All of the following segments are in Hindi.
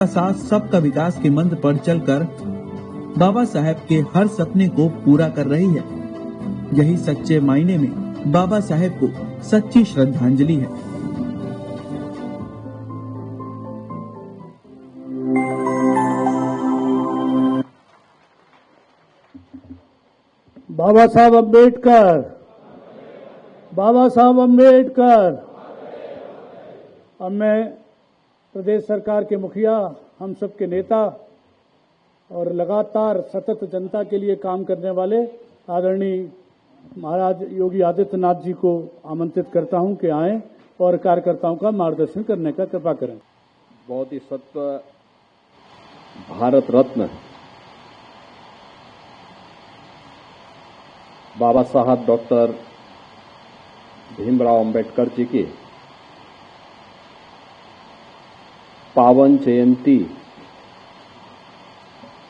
साथ सबका विकास के मंत्र पर चलकर बाबा साहेब के हर सपने को पूरा कर रही है। यही सच्चे मायने में बाबा साहेब को सच्ची श्रद्धांजलि है। बाबा साहब अम्बेडकर, बाबा साहब अम्बेडकर। अब मैं प्रदेश सरकार के मुखिया, हम सबके नेता और लगातार सतत जनता के लिए काम करने वाले आदरणीय महाराज योगी आदित्यनाथ जी को आमंत्रित करता हूं कि आएं और कार्यकर्ताओं का मार्गदर्शन करने का कृपा करें। बहुत ही सत्व भारत रत्न बाबा साहब डॉक्टर भीमराव अंबेडकर जी की पावन जयंती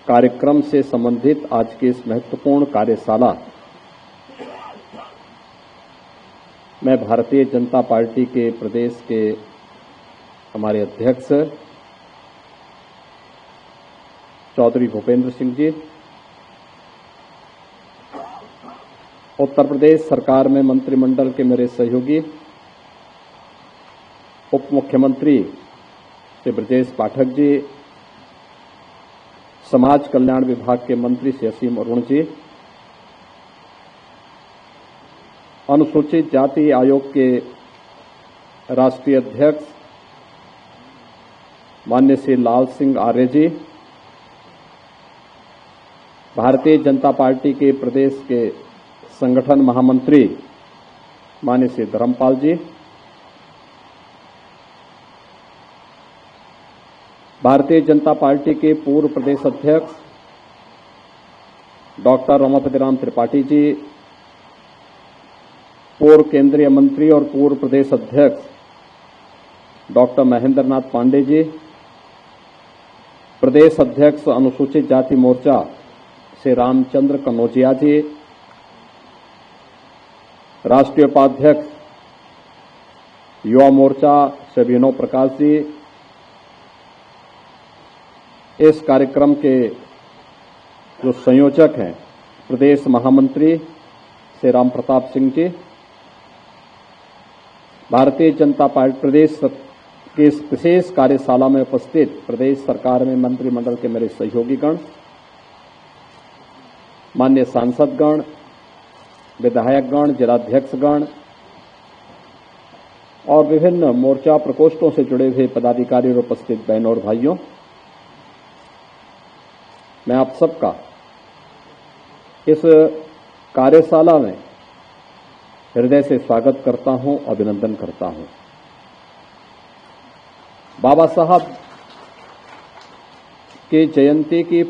कार्यक्रम से संबंधित आज की इस महत्वपूर्ण कार्यशाला मैं भारतीय जनता पार्टी के प्रदेश के हमारे अध्यक्ष चौधरी भूपेंद्र सिंह जी, उत्तर प्रदेश सरकार में मंत्रिमंडल के मेरे सहयोगी उप मुख्यमंत्री श्री ब्रजेश पाठक जी, समाज कल्याण विभाग के मंत्री श्री असीम अरुण जी, अनुसूचित जाति आयोग के राष्ट्रीय अध्यक्ष माननीय श्री लाल सिंह आर्य जी, भारतीय जनता पार्टी के प्रदेश के संगठन महामंत्री माननीय श्री धर्मपाल जी, भारतीय जनता पार्टी के पूर्व प्रदेश अध्यक्ष डॉक्टर रमापति राम त्रिपाठी जी, पूर्व केंद्रीय मंत्री और पूर्व प्रदेश अध्यक्ष डॉक्टर महेंद्र नाथ पांडे जी, प्रदेश अध्यक्ष अनुसूचित जाति मोर्चा श्री रामचंद्र कनौजिया जी, राष्ट्रीय उपाध्यक्ष युवा मोर्चा श्री विनोद प्रकाश जी, इस कार्यक्रम के जो संयोजक हैं प्रदेश महामंत्री श्री राम प्रताप सिंह जी, भारतीय जनता पार्टी प्रदेश के इस विशेष कार्यशाला में उपस्थित प्रदेश सरकार में मंत्रिमंडल के मेरे सहयोगीगण, माननीय सांसदगण, विधायकगण, जिलाध्यक्षगण और विभिन्न मोर्चा प्रकोष्ठों से जुड़े हुए पदाधिकारी और उपस्थित बहनों और भाइयों, मैं आप सबका इस कार्यशाला में हृदय से स्वागत करता हूं, अभिनंदन करता हूं। बाबा साहब की जयंती की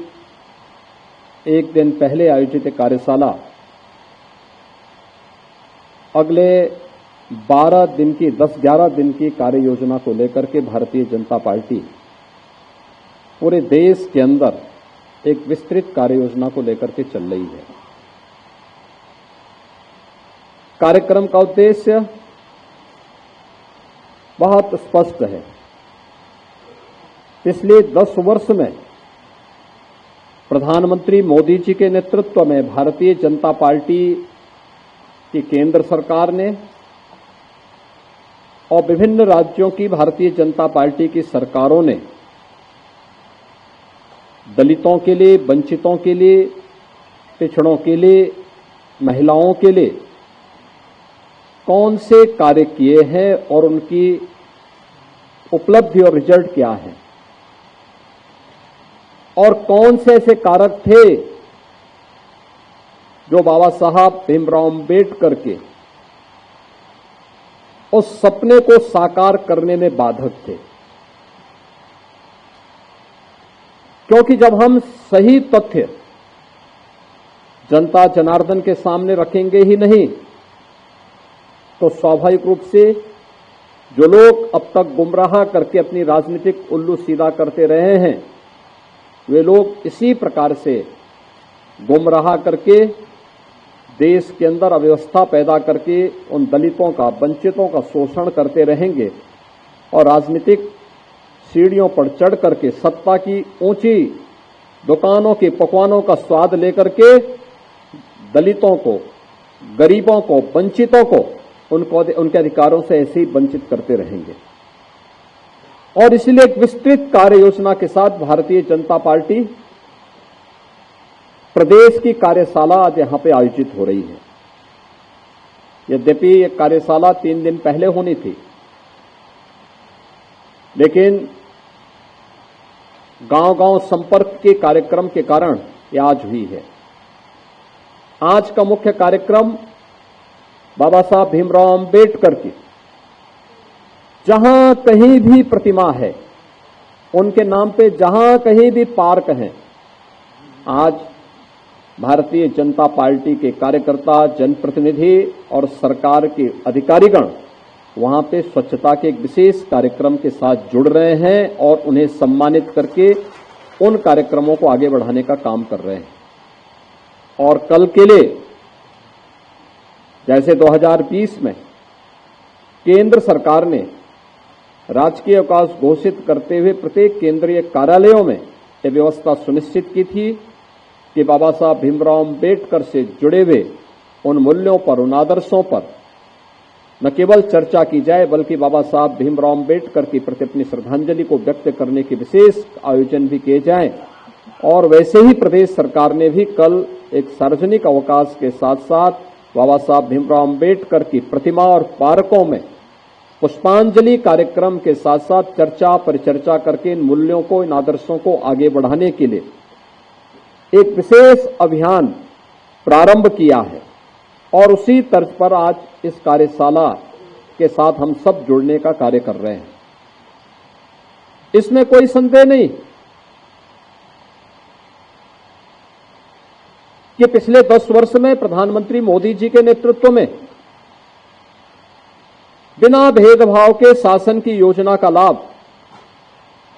एक दिन पहले आयोजित कार्यशाला अगले 12 दिन की 10-11 दिन की कार्य योजना को लेकर के भारतीय जनता पार्टी पूरे देश के अंदर एक विस्तृत कार्य योजना को लेकर के चल रही है। कार्यक्रम का उद्देश्य बहुत स्पष्ट है। पिछले 10 वर्ष में प्रधानमंत्री मोदी जी के नेतृत्व में भारतीय जनता पार्टी की केंद्र सरकार ने और विभिन्न राज्यों की भारतीय जनता पार्टी की सरकारों ने दलितों के लिए, वंचितों के लिए, पिछड़ों के लिए, महिलाओं के लिए कौन से कार्य किए हैं और उनकी उपलब्धि और रिजल्ट क्या है, और कौन से ऐसे कारक थे जो बाबा साहब भीमराव अंबेडकर के उस सपने को साकार करने में बाधक थे। क्योंकि जब हम सही तथ्य जनता जनार्दन के सामने रखेंगे ही नहीं, तो स्वाभाविक रूप से जो लोग अब तक गुमराह करके अपनी राजनीतिक उल्लू सीधा करते रहे हैं, वे लोग इसी प्रकार से गुमराह करके देश के अंदर अव्यवस्था पैदा करके उन दलितों का, वंचितों का शोषण करते रहेंगे और राजनीतिक सीढ़ियों पर चढ़ करके सत्ता की ऊंची दुकानों के पकवानों का स्वाद लेकर के दलितों को, गरीबों को, वंचितों को उनके अधिकारों से ऐसे ही वंचित करते रहेंगे। और इसलिए एक विस्तृत कार्य योजना के साथ भारतीय जनता पार्टी प्रदेश की कार्यशाला आज यहां पे आयोजित हो रही है। यद्यपि ये कार्यशाला 3 दिन पहले होनी थी, लेकिन गांव-गांव संपर्क के कार्यक्रम के कारण ये आज हुई है। आज का मुख्य कार्यक्रम बाबा साहब भीमराव अंबेडकर की जहां कहीं भी प्रतिमा है, उनके नाम पे जहां कहीं भी पार्क हैं, आज भारतीय जनता पार्टी के कार्यकर्ता, जनप्रतिनिधि और सरकार के अधिकारीगण वहां पे स्वच्छता के एक विशेष कार्यक्रम के साथ जुड़ रहे हैं और उन्हें सम्मानित करके उन कार्यक्रमों को आगे बढ़ाने का काम कर रहे हैं। और कल के लिए जैसे 2020 में केंद्र सरकार ने राजकीय अवकाश घोषित करते हुए प्रत्येक केंद्रीय कार्यालयों में यह व्यवस्था सुनिश्चित की थी कि बाबा साहब भीमराव अंबेडकर से जुड़े हुए उन मूल्यों पर, उन आदर्शों पर न केवल चर्चा की जाए, बल्कि बाबा साहब भीमराव अंबेडकर के प्रति अपनी श्रद्धांजलि को व्यक्त करने के विशेष आयोजन भी किए जाएं। और वैसे ही प्रदेश सरकार ने भी कल एक सार्वजनिक अवकाश के साथ साथ बाबा साहब भीमराव अंबेडकर की प्रतिमा और पार्कों में पुष्पांजलि कार्यक्रम के साथ साथ चर्चा परिचर्चा करके इन मूल्यों को, इन आदर्शों को आगे बढ़ाने के लिए एक विशेष अभियान प्रारंभ किया है। और उसी तर्ज पर आज इस कार्यशाला के साथ हम सब जुड़ने का कार्य कर रहे हैं। इसमें कोई संदेह नहीं कि पिछले 10 वर्ष में प्रधानमंत्री मोदी जी के नेतृत्व में बिना भेदभाव के शासन की योजना का लाभ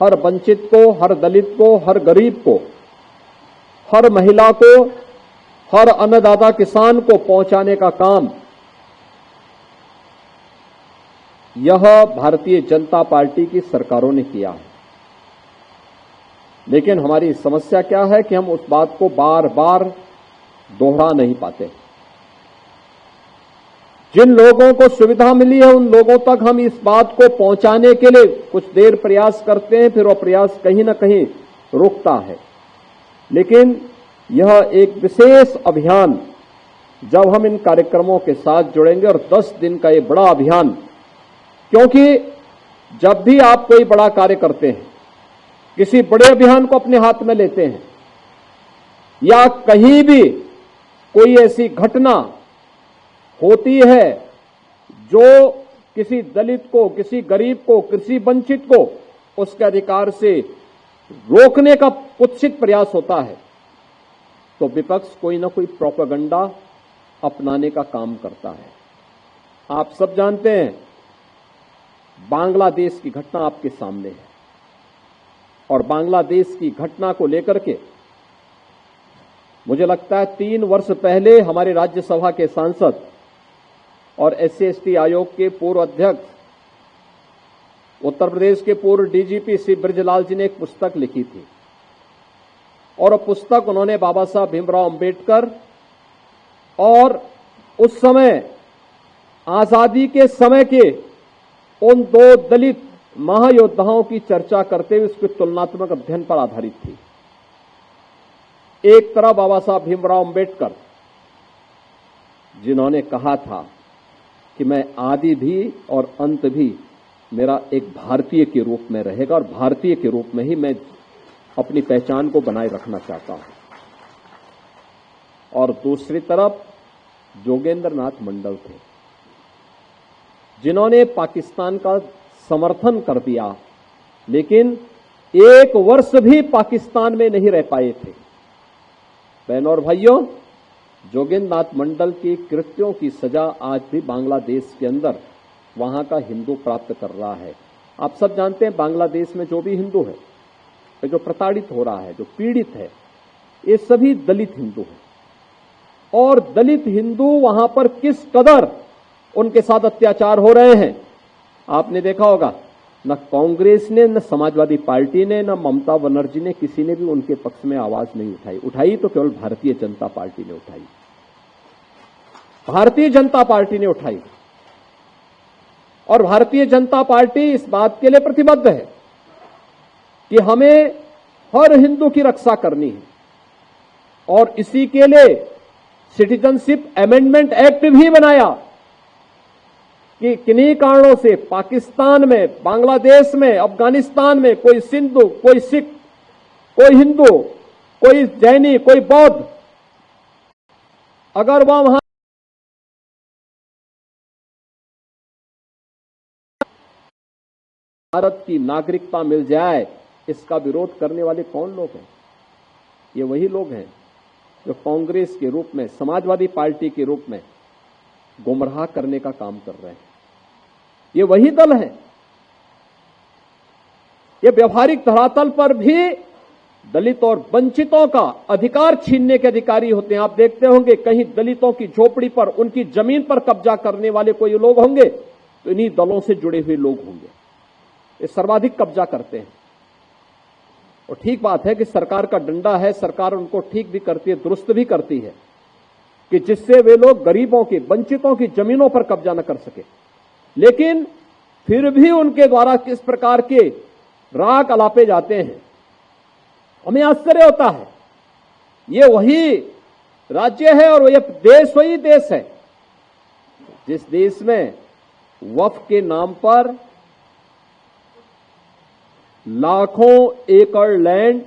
हर वंचित को, हर दलित को, हर गरीब को, हर महिला को, हर अन्नदाता किसान को पहुंचाने का काम यह भारतीय जनता पार्टी की सरकारों ने किया है। लेकिन हमारी समस्या क्या है कि हम उस बात को बार बार दोहरा नहीं पाते। जिन लोगों को सुविधा मिली है उन लोगों तक हम इस बात को पहुंचाने के लिए कुछ देर प्रयास करते हैं, फिर वह प्रयास कहीं ना कहीं रुकता है। लेकिन यह एक विशेष अभियान जब हम इन कार्यक्रमों के साथ जुड़ेंगे, और 10 दिन का ये बड़ा अभियान, क्योंकि जब भी आप कोई बड़ा कार्य करते हैं, किसी बड़े अभियान को अपने हाथ में लेते हैं, या कहीं भी कोई ऐसी घटना होती है जो किसी दलित को, किसी गरीब को, किसी वंचित को उसके अधिकार से रोकने का कुत्सित प्रयास होता है, तो विपक्ष कोई ना कोई प्रोपेगेंडा अपनाने का काम करता है। आप सब जानते हैं बांग्लादेश की घटना आपके सामने है, और बांग्लादेश की घटना को लेकर के मुझे लगता है 3 वर्ष पहले हमारे राज्यसभा के सांसद और SC/ST आयोग के पूर्व अध्यक्ष, उत्तर प्रदेश के पूर्व DGP श्री ब्रजलाल जी ने एक पुस्तक लिखी थी, और पुस्तक उन्होंने बाबा साहब भीमराव अंबेडकर और उस समय आजादी के समय के उन 2 दलित महायोद्धाओं की चर्चा करते हुए उसके तुलनात्मक अध्ययन पर आधारित थी। एक तरफ बाबा साहब भीमराव अंबेडकर, जिन्होंने कहा था कि मैं आदि भी और अंत भी मेरा एक भारतीय के रूप में रहेगा, और भारतीय के रूप में ही मैं अपनी पहचान को बनाए रखना चाहता हूं। और दूसरी तरफ जोगेंद्र नाथ मंडल थे, जिन्होंने पाकिस्तान का समर्थन कर दिया, लेकिन 1 वर्ष भी पाकिस्तान में नहीं रह पाए थे। बहनों और भाइयों, जोगेंद्र नाथ मंडल की कृत्यों की सजा आज भी बांग्लादेश के अंदर वहां का हिंदू प्राप्त कर रहा है। आप सब जानते हैं बांग्लादेश में जो भी हिंदू है, जो प्रताड़ित हो रहा है, जो पीड़ित है, ये सभी दलित हिंदू हैं। और दलित हिंदू वहां पर किस कदर उनके साथ अत्याचार हो रहे हैं आपने देखा होगा। न कांग्रेस ने, न समाजवादी पार्टी ने, न ममता बनर्जी ने, किसी ने भी उनके पक्ष में आवाज नहीं उठाई। उठाई तो केवल भारतीय जनता पार्टी ने उठाई। भारतीय जनता पार्टी ने उठाई और भारतीय जनता पार्टी इस बात के लिए प्रतिबद्ध है कि हमें हर हिंदू की रक्षा करनी है और इसी के लिए सिटीजनशिप अमेंडमेंट एक्ट भी बनाया कि किन्हीं कारणों से पाकिस्तान में, बांग्लादेश में, अफगानिस्तान में कोई सिंधु, कोई सिख, कोई हिंदू, कोई जैनी, कोई बौद्ध, अगर वह वहां भारत की नागरिकता मिल जाए, इसका विरोध करने वाले कौन लोग हैं? ये वही लोग हैं जो कांग्रेस के रूप में, समाजवादी पार्टी के रूप में गुमराह करने का काम कर रहे हैं। ये वही दल है। ये व्यवहारिक धरातल पर भी दलित और वंचितों का अधिकार छीनने के अधिकारी होते हैं। आप देखते होंगे कहीं दलितों की झोपड़ी पर, उनकी जमीन पर कब्जा करने वाले कोई लोग होंगे तो इन्हीं दलों से जुड़े हुए लोग होंगे। ये सर्वाधिक कब्जा करते हैं। और ठीक बात है कि सरकार का डंडा है, सरकार उनको ठीक भी करती है, दुरुस्त भी करती है कि जिससे वे लोग गरीबों की, वंचितों की जमीनों पर कब्जा न कर सके। लेकिन फिर भी उनके द्वारा किस प्रकार के राग अलापे जाते हैं, हमें आश्चर्य होता है। ये वही राज्य है और ये देश वही देश है जिस देश में वक्फ के नाम पर लाखों एकड़ लैंड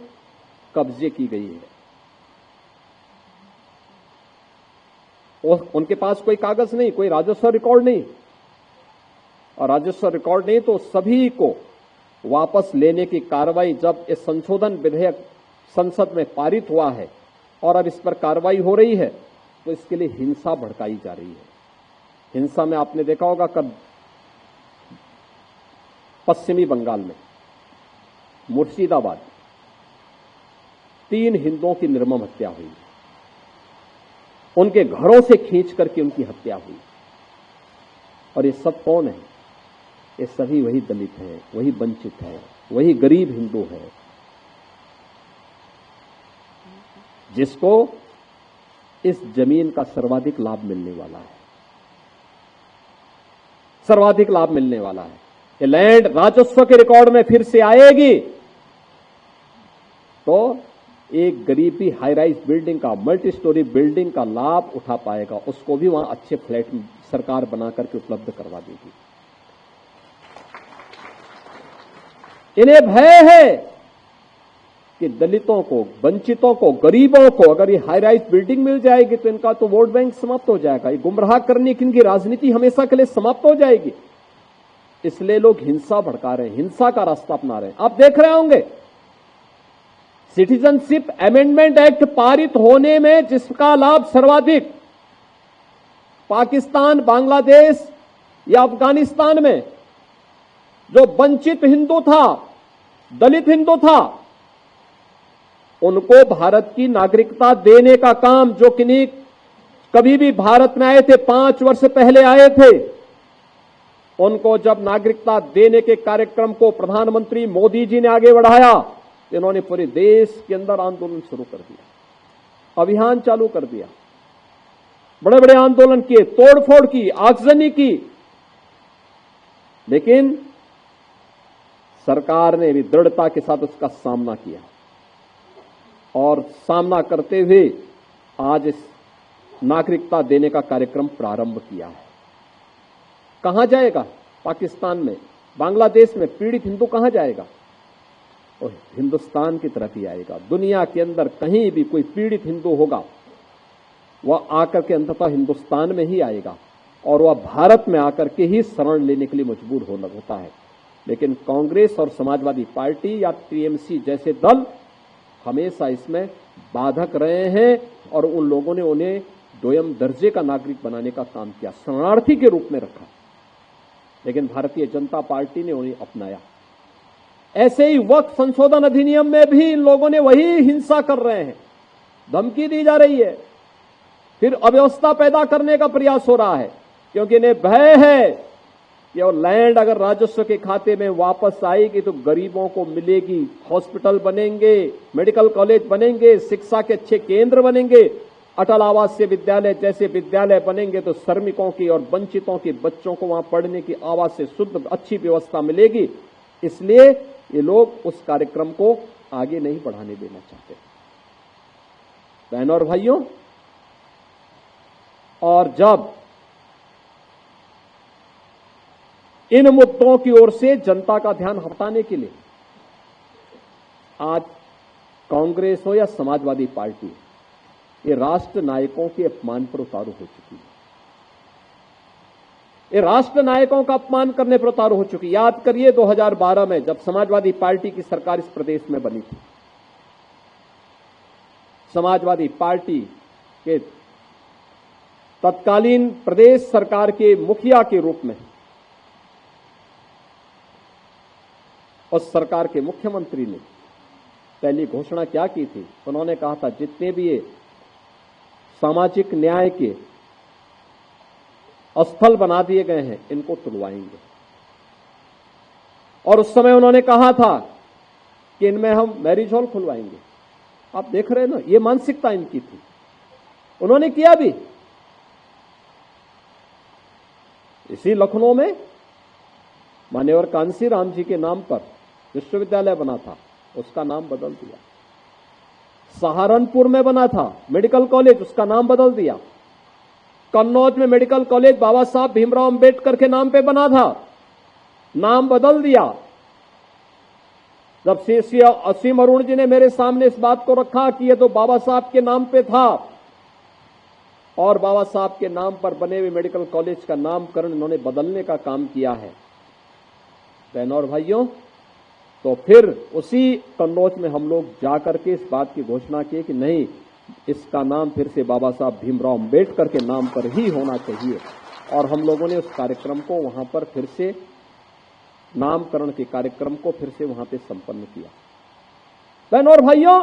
कब्जे की गई है। उनके पास कोई कागज नहीं, कोई राजस्व रिकॉर्ड नहीं, और राजस्व रिकॉर्ड नहीं तो सभी को वापस लेने की कार्रवाई, जब इस संशोधन विधेयक संसद में पारित हुआ है और अब इस पर कार्रवाई हो रही है, तो इसके लिए हिंसा भड़काई जा रही है। हिंसा में आपने देखा होगा कब पश्चिमी बंगाल में मुर्शिदाबाद 3 हिंदुओं की निर्मम हत्या हुई, उनके घरों से खींच करके उनकी हत्या हुई। और ये सब कौन है? ये सभी वही दलित हैं, वही वंचित हैं, वही गरीब हिंदू हैं जिसको इस जमीन का सर्वाधिक लाभ मिलने वाला है। सर्वाधिक लाभ मिलने वाला है। ये लैंड राजस्व के रिकॉर्ड में फिर से आएगी तो एक गरीब भी हाई राइज बिल्डिंग का, मल्टी स्टोरी बिल्डिंग का लाभ उठा पाएगा। उसको भी वहां अच्छे फ्लैट सरकार बना करके उपलब्ध करवा देगी। इन्हें भय है कि दलितों को, वंचितों को, गरीबों को अगर ये हाई राइज बिल्डिंग मिल जाएगी तो इनका तो वोट बैंक समाप्त हो जाएगा। ये गुमराह करने की इनकी राजनीति हमेशा के लिए समाप्त हो जाएगी। इसलिए लोग हिंसा भड़का रहे हैं, हिंसा का रास्ता अपना रहे हैं। आप देख रहे होंगे सिटीजनशिप अमेंडमेंट एक्ट पारित होने में जिसका लाभ सर्वाधिक पाकिस्तान, बांग्लादेश या अफगानिस्तान में जो वंचित हिंदू था, दलित हिंदू था, उनको भारत की नागरिकता देने का काम, जो किन्हीं कभी भी भारत में आए थे, 5 वर्ष पहले आए थे, उनको जब नागरिकता देने के कार्यक्रम को प्रधानमंत्री मोदी जी ने आगे बढ़ाया, इन्होंने पूरे देश के अंदर आंदोलन शुरू कर दिया, अभियान चालू कर दिया, बड़े बड़े आंदोलन किए, तोड़फोड़ की, आगजनी की। लेकिन सरकार ने भी दृढ़ता के साथ उसका सामना किया और सामना करते हुए आज इस नागरिकता देने का कार्यक्रम प्रारंभ किया है। कहां जाएगा? पाकिस्तान में, बांग्लादेश में पीड़ित हिंदू कहां जाएगा? और हिंदुस्तान की तरफ ही आएगा। दुनिया के अंदर कहीं भी कोई पीड़ित हिंदू होगा, वह आकर के अंततः हिंदुस्तान में ही आएगा और वह भारत में आकर के ही शरण लेने के लिए मजबूर होता है। लेकिन कांग्रेस और समाजवादी पार्टी या टीएमसी जैसे दल हमेशा इसमें बाधक रहे हैं और उन लोगों ने उन्हें दोयम दर्जे का नागरिक बनाने का काम किया, शरणार्थी के रूप में रखा। लेकिन भारतीय जनता पार्टी ने उन्हें अपनाया। ऐसे ही वक्फ संशोधन अधिनियम में भी इन लोगों ने वही हिंसा कर रहे हैं, धमकी दी जा रही है, फिर अव्यवस्था पैदा करने का प्रयास हो रहा है, क्योंकि इन्हें भय है कि और लैंड अगर राजस्व के खाते में वापस आएगी तो गरीबों को मिलेगी, हॉस्पिटल बनेंगे, मेडिकल कॉलेज बनेंगे, शिक्षा के अच्छे केंद्र बनेंगे, अटल आवासीय विद्यालय जैसे विद्यालय बनेंगे तो श्रमिकों की और वंचितों के बच्चों को वहां पढ़ने की आवाज से शुद्ध अच्छी व्यवस्था मिलेगी। इसलिए ये लोग उस कार्यक्रम को आगे नहीं बढ़ाने देना चाहते। बहनों और भाइयों, और जब इन मुद्दों की ओर से जनता का ध्यान हटाने के लिए आज कांग्रेस हो या समाजवादी पार्टी, ये राष्ट्र नायकों के अपमान पर उतारू हो चुकी है। ये राष्ट्र नायकों का अपमान करने पर उतारू हो चुकी। याद करिए 2012 में जब समाजवादी पार्टी की सरकार इस प्रदेश में बनी थी, समाजवादी पार्टी के तत्कालीन प्रदेश सरकार के मुखिया के रूप में उस सरकार के मुख्यमंत्री ने पहली घोषणा क्या की थी? उन्होंने कहा था जितने भी ये सामाजिक न्याय के स्थल बना दिए गए हैं इनको तुड़वाएंगे। और उस समय उन्होंने कहा था कि इनमें हम मैरिज हॉल खुलवाएंगे। आप देख रहे हैं ना, ये मानसिकता इनकी थी। उन्होंने किया भी। इसी लखनऊ में मान्यवर कांसी राम जी के नाम पर विश्वविद्यालय बना था, उसका नाम बदल दिया। सहारनपुर में बना था मेडिकल कॉलेज, उसका नाम बदल दिया। कन्नौज में मेडिकल कॉलेज बाबा साहब भीमराव अंबेडकर के नाम पे बना था, नाम बदल दिया। जब श्री असीम अरुण जी ने मेरे सामने इस बात को रखा कि ये तो बाबा साहब के नाम पे था और बाबा साहब के नाम पर बने हुए मेडिकल कॉलेज का नामकरण इन्होंने बदलने का काम किया है। बहनों और भाइयों, तो फिर उसी कन्नौज में हम लोग जाकर के इस बात की घोषणा की कि नहीं, इसका नाम फिर से बाबा साहब भीमराव अंबेडकर के नाम पर ही होना चाहिए। और हम लोगों ने उस कार्यक्रम को वहां पर फिर से नामकरण के कार्यक्रम को फिर से वहां पे संपन्न किया। बहनों और भाइयों,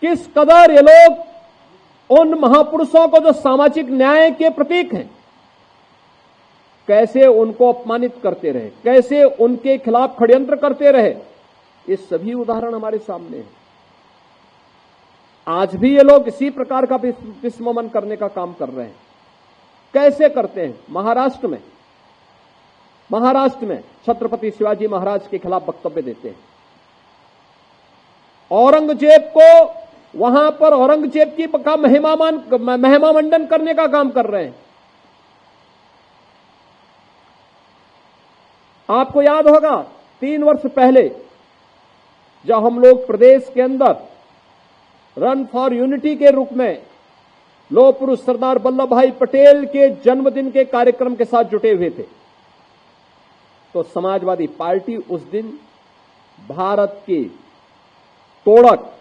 किस कदर ये लोग उन महापुरुषों को जो सामाजिक न्याय के प्रतीक हैं, कैसे उनको अपमानित करते रहे, कैसे उनके खिलाफ षड्यंत्र करते रहे, ये सभी उदाहरण हमारे सामने हैं। आज भी ये लोग इसी प्रकार का विस्मरण करने का काम कर रहे हैं। कैसे करते हैं? महाराष्ट्र में छत्रपति शिवाजी महाराज के खिलाफ वक्तव्य देते हैं। औरंगजेब को वहां पर औरंगजेब की का महिमा मंडन करने का काम कर रहे हैं। आपको याद होगा 3 वर्ष पहले जब हम लोग प्रदेश के अंदर रन फॉर यूनिटी के रूप में लौह पुरुष सरदार वल्लभ भाई पटेल के जन्मदिन के कार्यक्रम के साथ जुटे हुए थे, तो समाजवादी पार्टी उस दिन भारत के तोड़क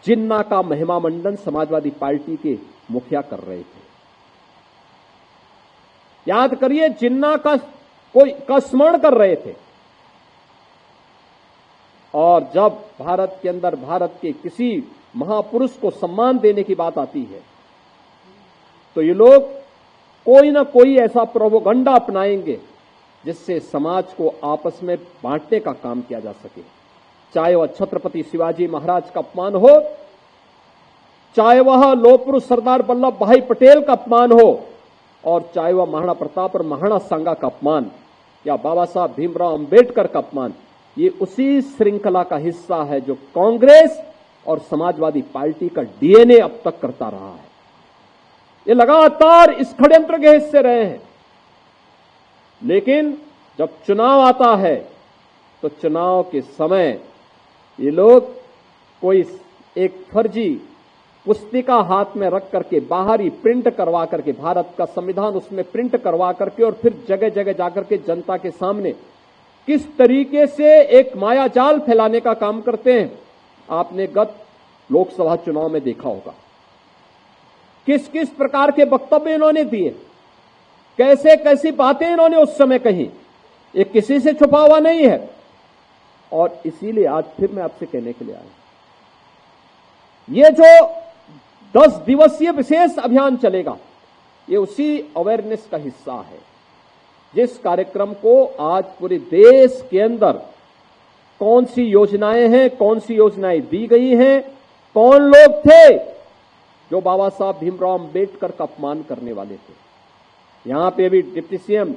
जिन्ना का महिमा मंडन समाजवादी पार्टी के मुखिया कर रहे थे। याद करिए, जिन्ना का स्मरण कर रहे थे। और जब भारत के अंदर भारत के किसी महापुरुष को सम्मान देने की बात आती है तो ये लोग कोई ना कोई ऐसा प्रोपोगंडा अपनाएंगे जिससे समाज को आपस में बांटने का काम किया जा सके। चाहे वह छत्रपति शिवाजी महाराज का अपमान हो, चाहे वह लौह पुरुष सरदार वल्लभ भाई पटेल का अपमान हो, और चाहे वह महाराणा प्रताप और महाराणा सांगा का अपमान या बाबा साहब भीमराव अंबेडकर का अपमान, ये उसी श्रृंखला का हिस्सा है जो कांग्रेस और समाजवादी पार्टी का डीएनए अब तक करता रहा है। ये लगातार इस षड्यंत्र के हिस्से रहे हैं। लेकिन जब चुनाव आता है तो चुनाव के समय ये लोग कोई एक फर्जी पुस्तिका हाथ में रख करके बाहर ही प्रिंट करवा करके, भारत का संविधान उसमें प्रिंट करवा करके, और फिर जगह जगह जाकर के जनता के सामने किस तरीके से एक माया जाल फैलाने का काम करते हैं, आपने गत लोकसभा चुनाव में देखा होगा। किस किस प्रकार के वक्तव्य इन्होंने दिए, कैसे कैसी बातें इन्होंने उस समय कही, ये किसी से छुपा हुआ नहीं है। और इसीलिए आज फिर मैं आपसे कहने के लिए आया, ये जो 10 दिवसीय विशेष अभियान चलेगा, ये उसी अवेयरनेस का हिस्सा है। जिस कार्यक्रम को आज पूरे देश के अंदर कौन सी योजनाएं हैं, कौन सी योजनाएं दी गई हैं, कौन लोग थे जो बाबा साहब भीमराव अंबेडकर का अपमान करने वाले थे। यहां पे अभी डिप्टी सीएम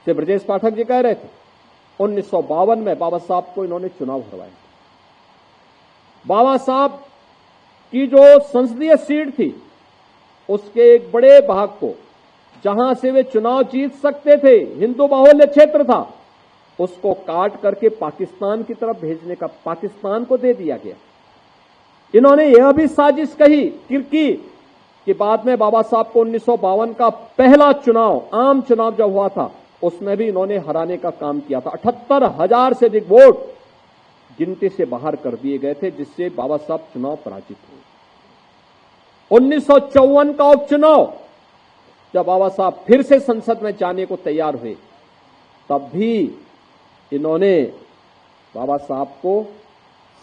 से ब्रजेश पाठक जी कह रहे थे 1952 में बाबा साहब को इन्होंने चुनाव हरवाया। बाबा साहब की जो संसदीय सीट थी उसके एक बड़े भाग को जहां से वे चुनाव जीत सकते थे, हिंदू बाहुल्य क्षेत्र था, उसको काट करके पाकिस्तान की तरफ भेजने का, पाकिस्तान को दे दिया गया। इन्होंने यह भी साजिश कही कि बाद में बाबा साहब को 1952 का पहला चुनाव, आम चुनाव जब हुआ था, उसमें भी इन्होंने हराने का काम किया था। 78,000 से अधिक वोट गिनती से बाहर कर दिए गए थे, जिससे बाबा साहब चुनाव पराजित हुए। 1954 का उपचुनाव जब बाबा साहब फिर से संसद में जाने को तैयार हुए, तब भी इन्होंने बाबा साहब को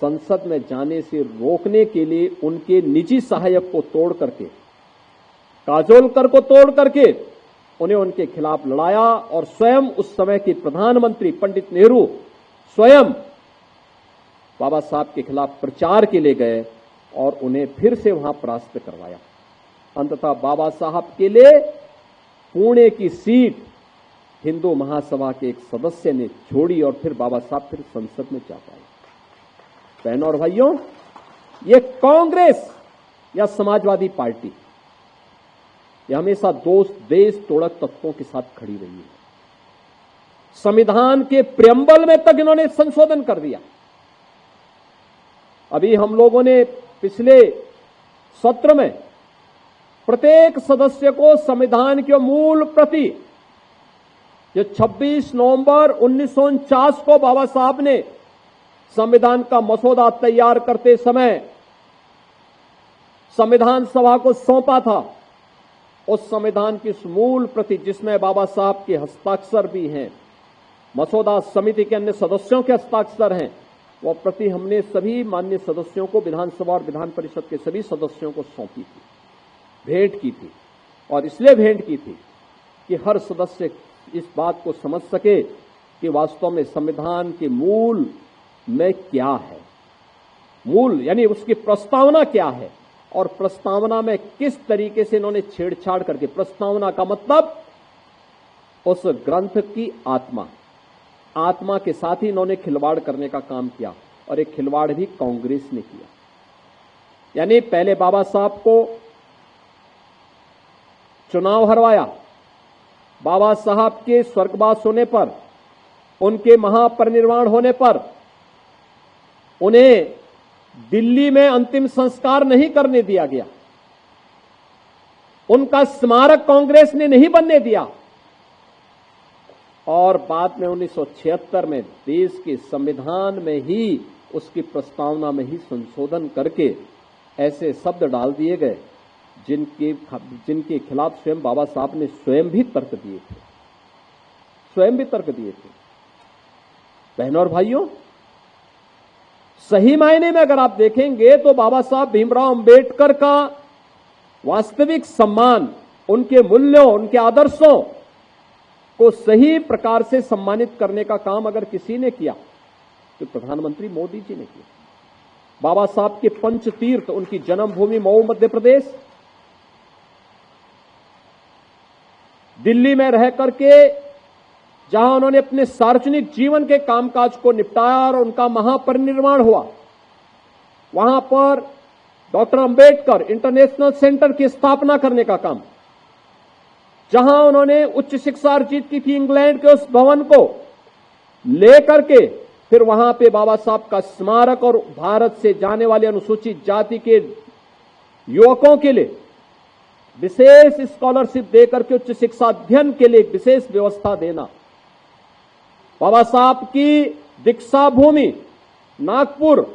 संसद में जाने से रोकने के लिए उनके निजी सहायक को तोड़ करके, काजोलकर को तोड़ करके उन्हें उनके खिलाफ लड़ाया और स्वयं उस समय के प्रधानमंत्री पंडित नेहरू स्वयं बाबा साहब के खिलाफ प्रचार के लिए गए और उन्हें फिर से वहां परास्त करवाया। अंततः बाबा साहब के लिए पुणे की सीट हिंदू महासभा के एक सदस्य ने छोड़ी और फिर बाबा साहब फिर संसद में जा पाए। बहनों और भाइयों, ये कांग्रेस या समाजवादी पार्टी ये हमेशा देश तोड़क तत्वों के साथ खड़ी रही है। संविधान के प्रियम्बल में तक इन्होंने संशोधन कर दिया। अभी हम लोगों ने पिछले सत्र में प्रत्येक सदस्य को संविधान की मूल प्रति जो 26 नवंबर 1949 को बाबा साहब ने संविधान का मसौदा तैयार करते समय संविधान सभा को सौंपा था, उस संविधान की मूल प्रति जिसमें बाबा साहब के हस्ताक्षर भी हैं, मसौदा समिति के अन्य सदस्यों के हस्ताक्षर हैं, वह प्रति हमने सभी माननीय सदस्यों को, विधानसभा और विधान परिषद के सभी सदस्यों को सौंपी थी, भेंट की थी। और इसलिए भेंट की थी कि हर सदस्य इस बात को समझ सके कि वास्तव में संविधान के मूल में क्या है, मूल यानी उसकी प्रस्तावना क्या है और प्रस्तावना में किस तरीके से इन्होंने छेड़छाड़ करके, प्रस्तावना का मतलब उस ग्रंथ की आत्मा के साथ ही इन्होंने खिलवाड़ करने का काम किया और एक खिलवाड़ भी कांग्रेस ने किया। यानी पहले बाबा साहब को चुनाव हरवाया, बाबा साहब के स्वर्गवास होने पर, उनके महापरिनिर्वाण होने पर उन्हें दिल्ली में अंतिम संस्कार नहीं करने दिया गया, उनका स्मारक कांग्रेस ने नहीं बनने दिया और बाद में 1976 में देश के संविधान में ही, उसकी प्रस्तावना में ही संशोधन करके ऐसे शब्द डाल दिए गए जिनके खिलाफ स्वयं बाबा साहब ने स्वयं भी तर्क दिए थे। बहनों और भाइयों, सही मायने में अगर आप देखेंगे तो बाबा साहब भीमराव अंबेडकर का वास्तविक सम्मान, उनके मूल्यों, उनके आदर्शों को सही प्रकार से सम्मानित करने का काम अगर किसी ने किया तो प्रधानमंत्री मोदी जी ने किया। बाबा साहब के पंच तीर्थ, उनकी जन्मभूमि मऊ मध्य प्रदेश, दिल्ली में रह करके जहां उन्होंने अपने सार्वजनिक जीवन के कामकाज को निपटाया और उनका महापरिनिर्वाण हुआ, वहां पर डॉक्टर अंबेडकर इंटरनेशनल सेंटर की स्थापना करने का काम, जहां उन्होंने उच्च शिक्षा अर्जित की थी इंग्लैंड के उस भवन को लेकर के फिर वहां पे बाबा साहब का स्मारक और भारत से जाने वाले अनुसूचित जाति के युवकों के लिए विशेष स्कॉलरशिप देकर के उच्च शिक्षा अध्ययन के लिए विशेष व्यवस्था देना, बाबा साहब की दीक्षा भूमि नागपुर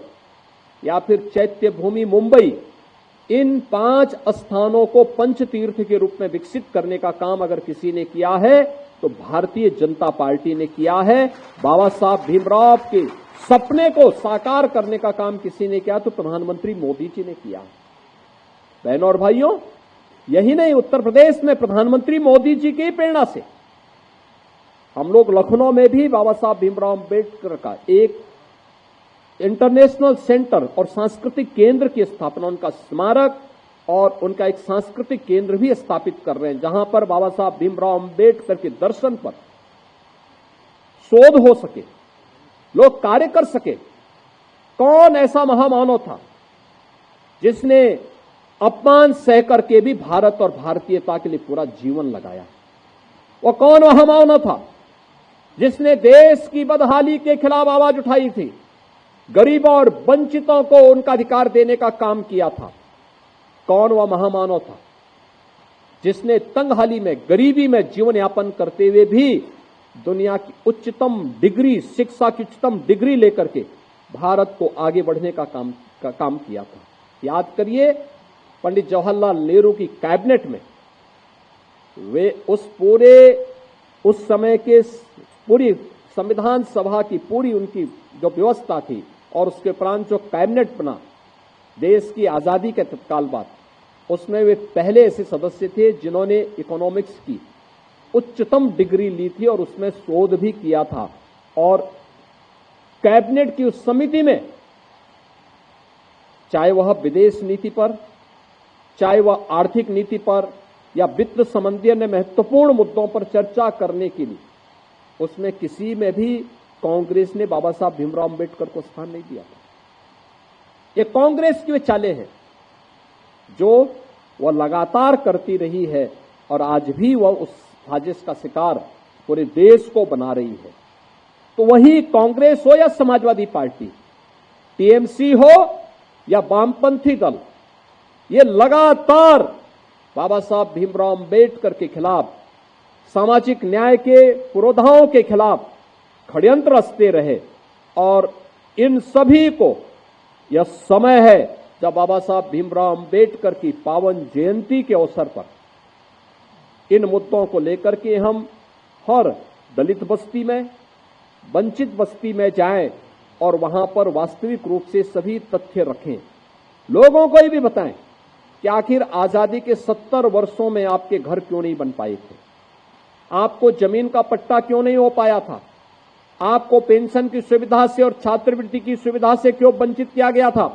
या फिर चैत्य भूमि मुंबई, इन 5 स्थानों को पंच तीर्थ के रूप में विकसित करने का काम अगर किसी ने किया है तो भारतीय जनता पार्टी ने किया है। बाबा साहब भीमराव के सपने को साकार करने का काम किसी ने किया तो प्रधानमंत्री मोदी जी ने किया। बहनों और भाइयों, यही नहीं, उत्तर प्रदेश में प्रधानमंत्री मोदी जी की प्रेरणा से हम लोग लखनऊ में भी बाबा साहब भीमराव अम्बेडकर का एक इंटरनेशनल सेंटर और सांस्कृतिक केंद्र की स्थापना, उनका स्मारक और उनका एक सांस्कृतिक केंद्र भी स्थापित कर रहे हैं, जहां पर बाबा साहब भीमराव अम्बेडकर के दर्शन पर शोध हो सके, लोग कार्य कर सके। कौन ऐसा महामानव था जिसने अपमान सह करके भी भारत और भारतीयता के लिए पूरा जीवन लगाया? वो कौन महामानव था जिसने देश की बदहाली के खिलाफ आवाज उठाई थी, गरीबों और वंचितों को उनका अधिकार देने का काम किया था? कौन वह महामानव था जिसने तंगहाली में, गरीबी में जीवन यापन करते हुए भी दुनिया की उच्चतम डिग्री, शिक्षा की उच्चतम डिग्री लेकर के भारत को आगे बढ़ने का काम किया था? याद करिए, पंडित जवाहरलाल नेहरू की कैबिनेट में वे उस समय के पूरी संविधान सभा की पूरी उनकी जो व्यवस्था थी और उसके उपरांत जो कैबिनेट बना देश की आजादी के तत्काल बाद, उसमें वे पहले ऐसे सदस्य थे जिन्होंने इकोनॉमिक्स की उच्चतम डिग्री ली थी और उसमें शोध भी किया था। और कैबिनेट की उस समिति में चाहे वह विदेश नीति पर, चाहे वह आर्थिक नीति पर या वित्त संबंधी अन्य महत्वपूर्ण मुद्दों पर चर्चा करने के लिए, उसमें किसी में भी कांग्रेस ने बाबा साहब भीमराव अम्बेडकर को स्थान नहीं दिया था। ये कांग्रेस की वे चालें हैं जो वह लगातार करती रही है और आज भी वह उस साजिश का शिकार पूरे देश को बना रही है। तो वही कांग्रेस हो या समाजवादी पार्टी, टीएमसी हो या वामपंथी दल, ये लगातार बाबा साहब भीमराव अम्बेडकर के खिलाफ, सामाजिक न्याय के पुरोधाओं के खिलाफ षड्यंत्र रचते रहे। और इन सभी को यह समय है जब बाबा साहब भीमराव अम्बेडकर की पावन जयंती के अवसर पर इन मुद्दों को लेकर के हम हर दलित बस्ती में, वंचित बस्ती में जाएं और वहां पर वास्तविक रूप से सभी तथ्य रखें। लोगों को ये भी बताएं कि आखिर आजादी के 70 वर्षों में आपके घर क्यों नहीं बन पाए थे, आपको जमीन का पट्टा क्यों नहीं हो पाया था, आपको पेंशन की सुविधा से और छात्रवृत्ति की सुविधा से क्यों वंचित किया गया था,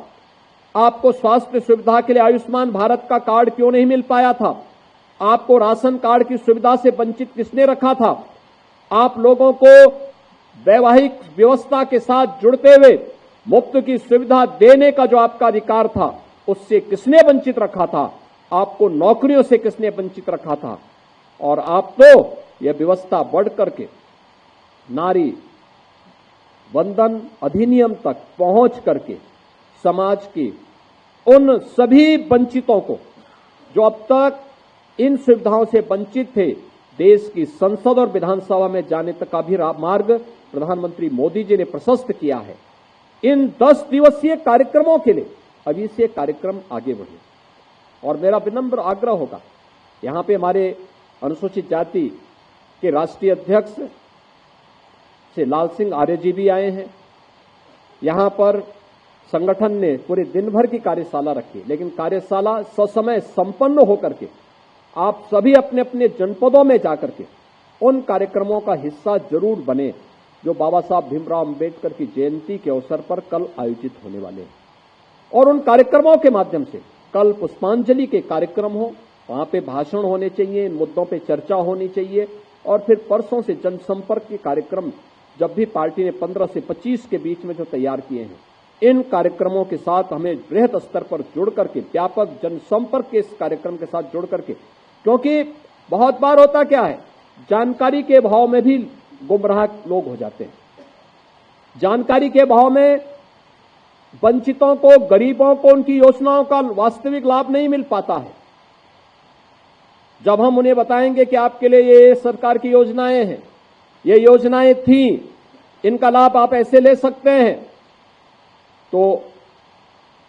आपको स्वास्थ्य सुविधा के लिए आयुष्मान भारत का कार्ड क्यों नहीं मिल पाया था, आपको राशन कार्ड की सुविधा से वंचित किसने रखा था, आप लोगों को वैवाहिक व्यवस्था के साथ जुड़ते हुए मुफ्त की सुविधा देने का जो आपका अधिकार था उससे किसने वंचित रखा था, आपको नौकरियों से किसने वंचित रखा था। और आप तो यह व्यवस्था बढ़ करके नारी वंदन अधिनियम तक पहुंच करके समाज की उन सभी वंचितों को जो अब तक इन सुविधाओं से वंचित थे, देश की संसद और विधानसभा में जाने तक का भी मार्ग प्रधानमंत्री मोदी जी ने प्रशस्त किया है। इन 10 दिवसीय कार्यक्रमों के लिए अभी से कार्यक्रम आगे बढ़े और मेरा विनम्र आग्रह होगा, यहां पे हमारे अनुसूचित जाति के राष्ट्रीय अध्यक्ष से लाल सिंह आर्य जी भी आए हैं। यहां पर संगठन ने पूरे दिन भर की कार्यशाला रखी, लेकिन कार्यशाला ससमय संपन्न होकर के आप सभी अपने अपने जनपदों में जाकर के उन कार्यक्रमों का हिस्सा जरूर बने जो बाबा साहब भीमराव अम्बेडकर की जयंती के अवसर पर कल आयोजित होने वाले हैं। और उन कार्यक्रमों के माध्यम से कल पुष्पांजलि के कार्यक्रम हो, वहां पे भाषण होने चाहिए, इन मुद्दों पे चर्चा होनी चाहिए। और फिर परसों से जनसंपर्क के कार्यक्रम जब भी पार्टी ने 15 से 25 के बीच में जो तैयार किए हैं, इन कार्यक्रमों के साथ हमें बृहद स्तर पर जुड़ करके व्यापक जनसंपर्क के इस कार्यक्रम के साथ जुड़ करके, क्योंकि बहुत बार होता क्या है, जानकारी के अभाव में भी गुमराह लोग हो जाते हैं। जानकारी के अभाव में वंचितों को, गरीबों को उनकी योजनाओं का वास्तविक लाभ नहीं मिल पाता है। जब हम उन्हें बताएंगे कि आपके लिए ये सरकार की योजनाएं हैं, ये योजनाएं थी, इनका लाभ आप ऐसे ले सकते हैं, तो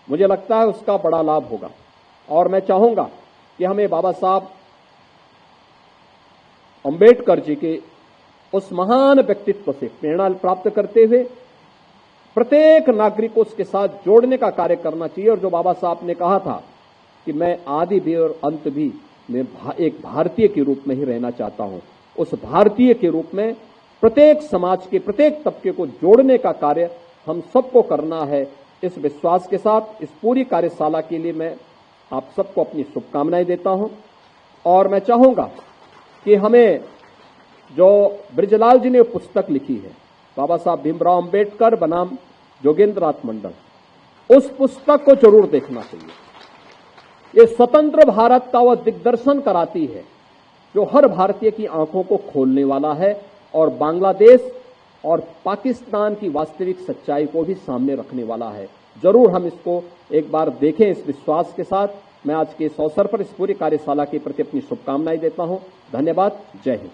मुझे लगता है उसका बड़ा लाभ होगा। और मैं चाहूंगा कि हमें बाबा साहब अंबेडकर जी के उस महान व्यक्तित्व से प्रेरणा प्राप्त करते हुए प्रत्येक नागरिक को उसके साथ जोड़ने का कार्य करना चाहिए। और जो बाबा साहब ने कहा था कि मैं आदि भी और अंत भी मैं एक भारतीय के रूप में ही रहना चाहता हूं, उस भारतीय के रूप में प्रत्येक समाज के प्रत्येक तबके को जोड़ने का कार्य हम सबको करना है। इस विश्वास के साथ इस पूरी कार्यशाला के लिए मैं आप सबको अपनी शुभकामनाएं देता हूं और मैं चाहूंगा कि हमें जो बृजलाल जी ने पुस्तक लिखी है बाबा साहब भीमराव अंबेडकर बनाम जोगेंद्रनाथ मंडल, उस पुस्तक को जरूर देखना चाहिए। ये स्वतंत्र भारत का वह दिग्दर्शन कराती है जो हर भारतीय की आंखों को खोलने वाला है और बांग्लादेश और पाकिस्तान की वास्तविक सच्चाई को भी सामने रखने वाला है। जरूर हम इसको एक बार देखें। इस विश्वास के साथ मैं आज के इस अवसर पर इस पूरी कार्यशाला के प्रति अपनी शुभकामनाएं देता हूं। धन्यवाद। जय हिंद।